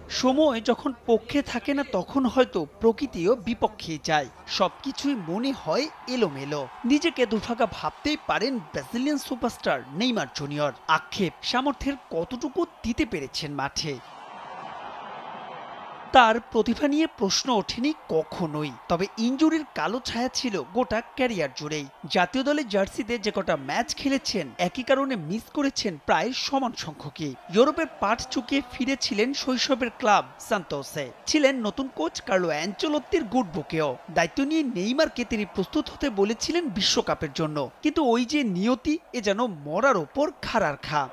সময় যখন পক্ষে থাকে না তখন হয়তো প্রকৃতিও বিপক্ষে যায়, সবকিছুই মনে হয় এলোমেলো। নিজেকে দুর্ভাগা ভাবতেই পারেন ব্রাজিলিয়ান সুপারস্টার নেইমার জুনিয়র। আক্ষেপ সামর্থ্যের কতটুকু দিতে পেরেছেন মাঠে, তার প্রতিভা নিয়ে প্রশ্ন ওঠেনি কখনোই। তবে ইনজুরির কালো ছায়া ছিল গোটা ক্যারিয়ার জুড়েই। জাতীয় দলের জার্সিতে যে কটা ম্যাচ খেলেছেন একই কারণে মিস করেছেন প্রায় সমান সংখ্যকই। ইউরোপের পাঠ চুকিয়ে ফিরেছিলেন শৈশবের ক্লাব সান্তোসে, ছিলেন নতুন কোচ কার্লো অ্যানচেলোত্তির গুড বুকেও। দায়িত্ব নিয়ে নেইমারকে তিনি প্রস্তুত হতে বলেছিলেন বিশ্বকাপের জন্য, কিন্তু ওই যে নিয়তি, এ যেন মরার ওপর খাড়ার খা।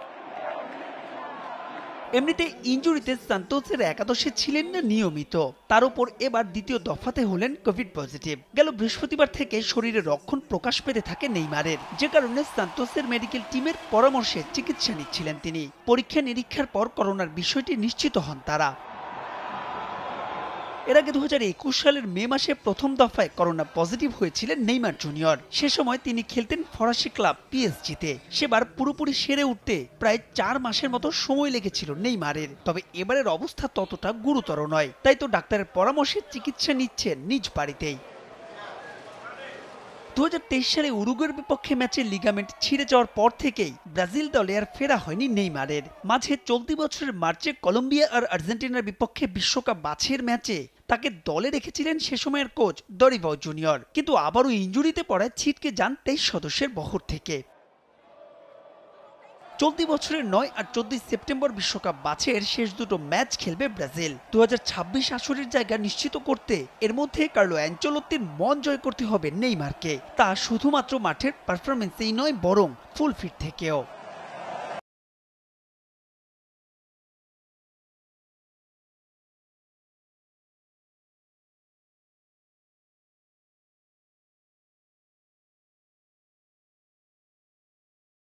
এমনিতে ইনজুরিতে সান্তোসের একাদশে ছিলেন না নিয়মিত, তার উপর এবার দ্বিতীয় দফাতে হলেন কোভিড পজিটিভ। গেল বৃহস্পতিবার থেকে শরীরে লক্ষণ প্রকাশ পেতে থাকে নেইমারের, যে কারণে সান্তোসের মেডিকেল টিমের পরামর্শে চিকিৎসা নিচ্ছিলেন তিনি। পরীক্ষা নিরীক্ষার পর করোনার বিষয়টি নিশ্চিত হন তারা। এর আগে 2021 সালের মে মাসে প্রথম দফায় করোনা পজিটিভ হয়েছিলেন নেইমার জুনিয়র। সে সময় তিনি খেলতেন ফরাসি ক্লাব পিএসজিতে। সেবার পুরোপুরি সেরে উঠতে প্রায় 4 মাসের মতো সময় লেগেছিল নেইমারের। তবে এবারের অবস্থা ততটা গুরুতর নয়, তাই তো ডাক্তারের পরামর্শে চিকিৎসা নিচ্ছেন নিজ বাড়িতেই। 2023 সালে উরুগুয়ের বিপক্ষে ম্যাচে লিগামেন্ট ছিঁড়ে যাওয়ার পর থেকেই ব্রাজিল দলে আর ফেরা হয়নি নেইমারের। মাঝে চলতি বছরের মার্চে কলম্বিয়া আর আর্জেন্টিনার বিপক্ষে বিশ্বকাপ বাছাইয়ের ম্যাচে তাকে দলে রেখেছিলেন সে সময়ের কোচ দরিবাও জুনিয়র, কিন্তু আবারও ইনজুরিতে পড়ায় ছিটকে যান 23 সদস্যের বহর থেকে। চলতি বছরের 9 আর 14 সেপ্টেম্বর বিশ্বকাপ বাছাইয়ের শেষ দুটো ম্যাচ খেলবে ব্রাজিল। 2026 আসরের জায়গা নিশ্চিত করতে এর মধ্যে কার্লো অ্যানচেলোত্তির মন জয় করতে হবে নেইমারকে। তা শুধুমাত্র মাঠের পারফরমেন্সেই নয়, বরং ফুল ফিট থেকেও।